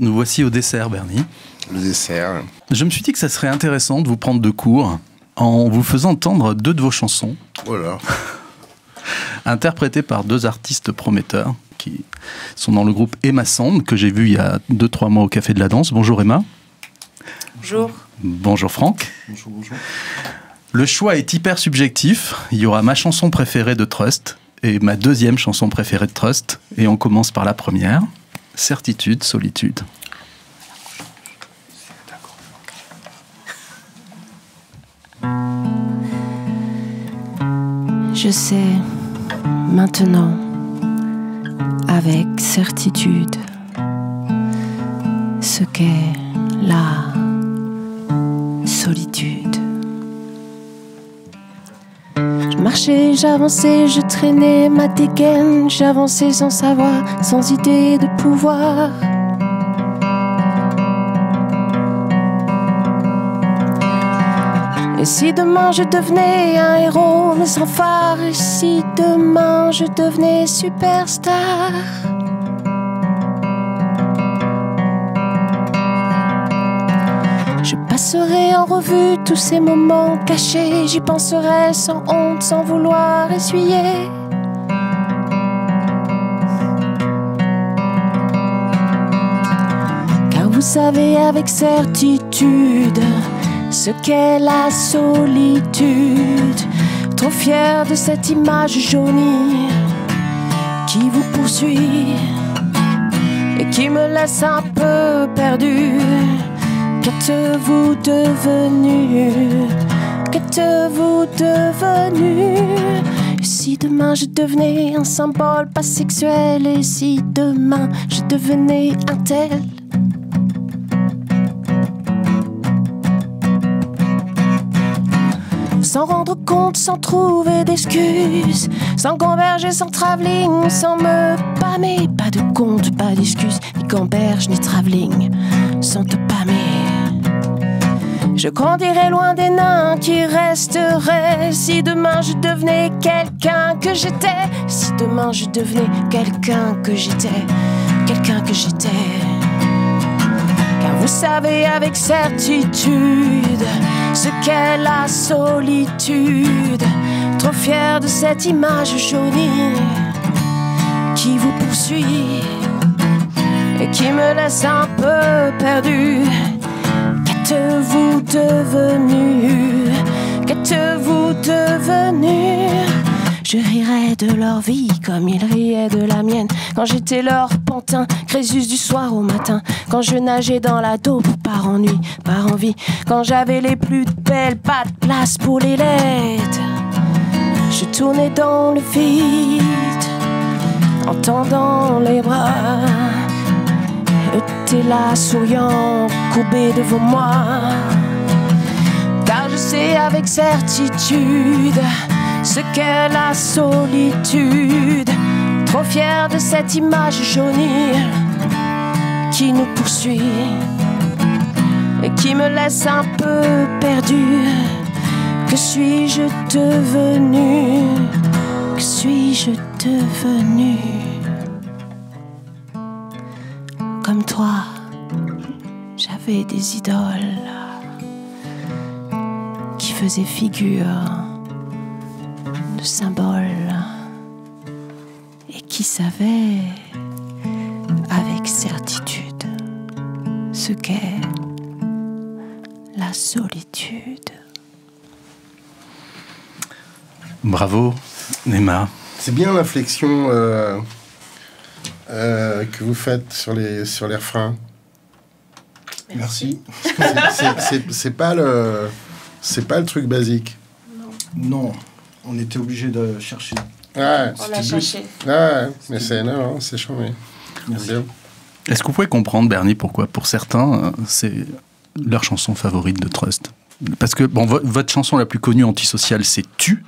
Nous voici au dessert, Bernie. Le dessert. Je me suis dit que ça serait intéressant de vous prendre de court en vous faisant entendre deux de vos chansons. Voilà. Interprétées par deux artistes prometteurs qui sont dans le groupe Emma Sand, que j'ai vu il y a 2-3 mois au Café de la Danse. Bonjour Emma. Bonjour. Bonjour Franck. Bonjour, bonjour. Le choix est hyper subjectif. Il y aura ma chanson préférée de Trust et ma deuxième chanson préférée de Trust. Et on commence par la première. Certitude, solitude. Je sais maintenant avec certitude ce qu'est la solitude. Je marchais, j'avançais, je traînais ma dégaine, j'avançais sans savoir, sans idée de pouvoir. Et si demain je devenais un héros, mais sans phare, et si demain je devenais superstar? Je passerai en revue tous ces moments cachés, j'y penserai sans honte, sans vouloir essuyer. Car vous savez avec certitude ce qu'est la solitude. Trop fier de cette image jaunie qui vous poursuit et qui me laisse un peu perdu. Qu'êtes-vous devenu? Qu'êtes-vous devenu? Et si demain je devenais un symbole pas sexuel? Et si demain je devenais un tel? Sans rendre compte, sans trouver d'excuses, sans converger, sans travelling, sans me pâmer. Pas de compte, pas d'excuses, ni gamberge, ni travelling, sans te pâmer. Je grandirais loin des nains qui resteraient. Si demain je devenais quelqu'un que j'étais, si demain je devenais quelqu'un que j'étais, quelqu'un que j'étais. Car vous savez avec certitude ce qu'est la solitude. Trop fier de cette image jaunie qui vous poursuit et qui me laisse un peu perdu. Qu'êtes-vous devenu? Qu'êtes-vous devenu? Je rirais de leur vie comme ils riaient de la mienne. Quand j'étais leur pantin, Crésus du soir au matin. Quand je nageais dans la dope par ennui, par envie. Quand j'avais les plus belles, pas de place pour les laides. Je tournais dans le vide en tendant les bras. T'es là souriant, courbé devant moi. Car je sais avec certitude ce qu'est la solitude. Trop fier de cette image jaunie qui nous poursuit et qui me laisse un peu perdu. Que suis-je devenu? Que suis-je devenu? Comme toi, j'avais des idoles qui faisaient figure de symboles et qui savaient avec certitude ce qu'est la solitude. Bravo, Emma. C'est bien l'inflexion que vous faites sur les refrains. Merci. C'est pas le truc basique. Non, on était obligé de chercher. Ouais, On l'a cherché. ouais, mais c'est charmé. Merci. Est-ce que vous pouvez comprendre, Bernie, pourquoi pour certains, c'est leur chanson favorite de Trust? Parce que bon, votre chanson la plus connue antisociale, c'est Tu.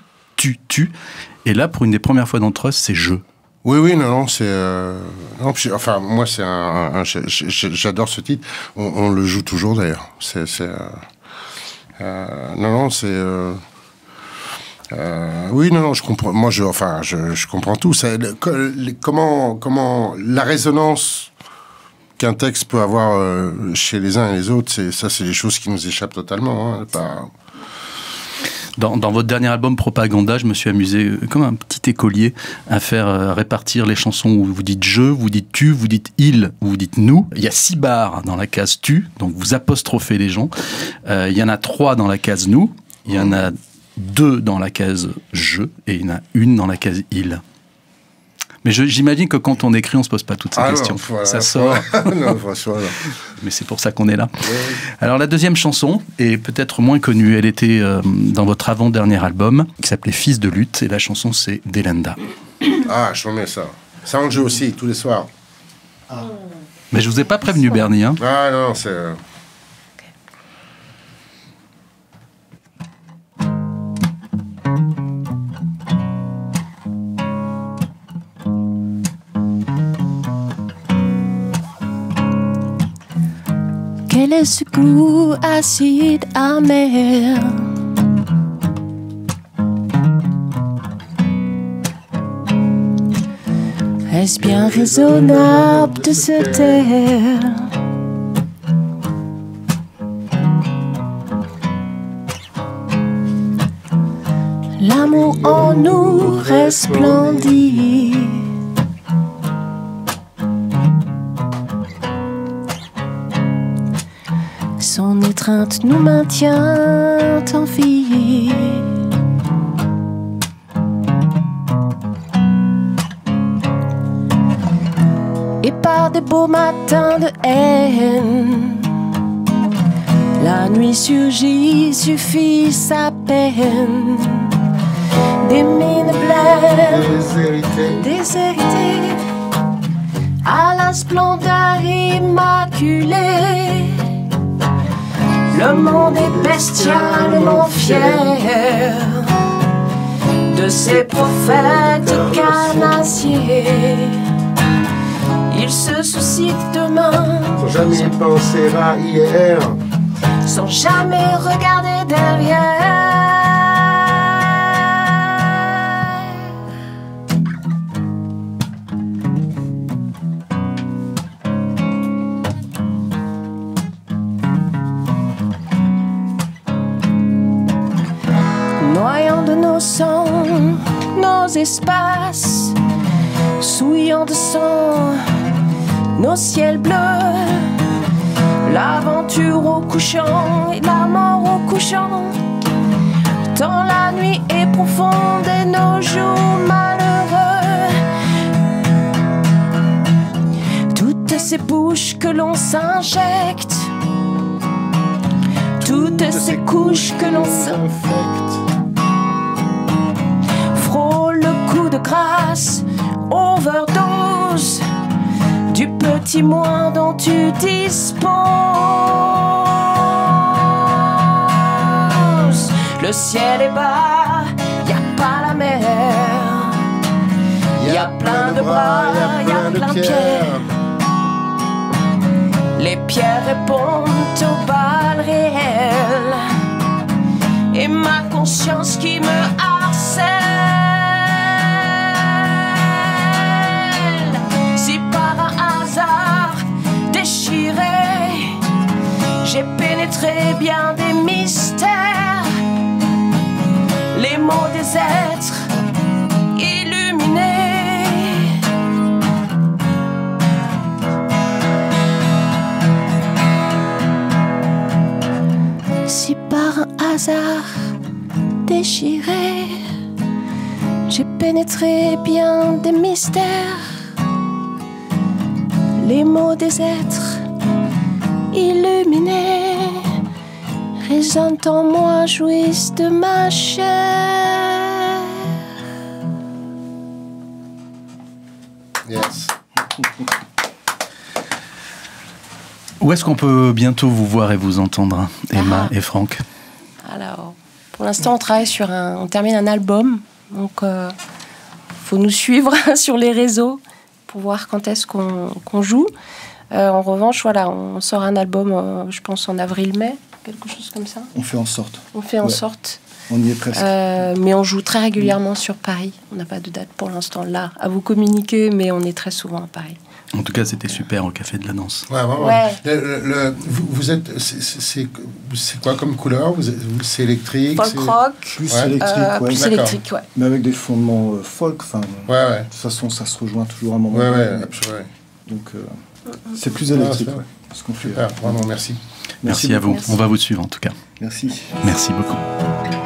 Et là, pour une des premières fois dans Trust, c'est Je. Oui, non, c'est... non, enfin, moi, c'est j'adore ce titre. On le joue toujours, d'ailleurs. Non, c'est... Oui, non, je comprends. Moi, je comprends tout. Ça, comment la résonance qu'un texte peut avoir chez les uns et les autres, c'est des choses qui nous échappent totalement. Hein, Dans votre dernier album Propaganda, je me suis amusé comme un petit écolier à faire répartir les chansons où vous dites je, vous dites tu, vous dites il, vous dites nous. Il y a 6 barres dans la case tu, donc vous apostrophez les gens. Il y en a 3 dans la case nous, il y en a 2 dans la case je et il y en a 1 dans la case il. Mais j'imagine que quand on écrit, on se pose pas toutes ces questions. Non, voilà, ça sort. Non, voilà. Mais c'est pour ça qu'on est là. Oui. Alors la deuxième chanson est peut-être moins connue. Elle était dans votre avant-dernier album, qui s'appelait Fils de lutte, et la chanson c'est Delenda. Ah, je remets ça. Ça on joue aussi tous les soirs. Ah. Mais je vous ai pas prévenu, Bernie. Hein. Ah non, c'est. Quel est ce goût acide amer? Est-ce bien raisonnable de se taire? L'amour en nous resplendit. Son étreinte nous maintient en vie. Et par des beaux matins de haine, la nuit surgit, suffit sa peine. Des mines blêmes, déshéritées, à la splendeur immaculée. Le monde est bestialement fier de ses prophètes carnassiers. Il se soucie de demain, sans jamais penser à hier, sans jamais regarder derrière. Noyant de nos sangs, nos espaces, souillant de sang nos ciels bleus, l'aventure au couchant et la mort au couchant, tant la nuit est profonde et nos jours malheureux. Toutes ces bouches que l'on s'injecte, toutes ces couches que l'on s'infecte, frôle le coup de grâce, overdose du petit moins dont tu disposes. Le ciel est bas, y a pas la mer, y a plein de bras, y a plein de pierres. Les pierres répondent aux balles réelles et ma conscience qui me harcèle. Si par un hasard déchiré, j'ai pénétré bien des mystères, les mots des êtres illuminés. Si par un hasard déchiré, j'ai pénétré bien des mystères, les mots des êtres illuminés résonnent en moi, jouissent de ma chair. Yes. Où est-ce qu'on peut bientôt vous voir et vous entendre, Emma et Franck? Alors, pour l'instant, on travaille on termine un album, donc faut nous suivre sur les réseaux pour voir quand est-ce qu'on joue. En revanche, voilà, on sort un album, je pense en avril-mai, quelque chose comme ça. On fait en sorte. On fait en sorte. On y est presque. Mais on joue très régulièrement sur Paris. On n'a pas de date pour l'instant là à vous communiquer, mais on est très souvent à Paris. En tout cas, c'était super au Café de la Danse. Ouais, vraiment. Ouais. Vous êtes... C'est quoi comme couleur? C'est électrique? Folk rock. Plus Ouais. électrique, ouais. Plus D'accord. électrique, ouais. Mais avec des fondements folk. Enfin, Ouais. de toute façon, ça se rejoint toujours à un moment. Ouais, donné. absolument. Donc, c'est plus électrique. c'est Ouais, ce qu'on fait. Super, vraiment, merci. Merci à vous. beaucoup. On va vous suivre en tout cas. Merci. Merci beaucoup.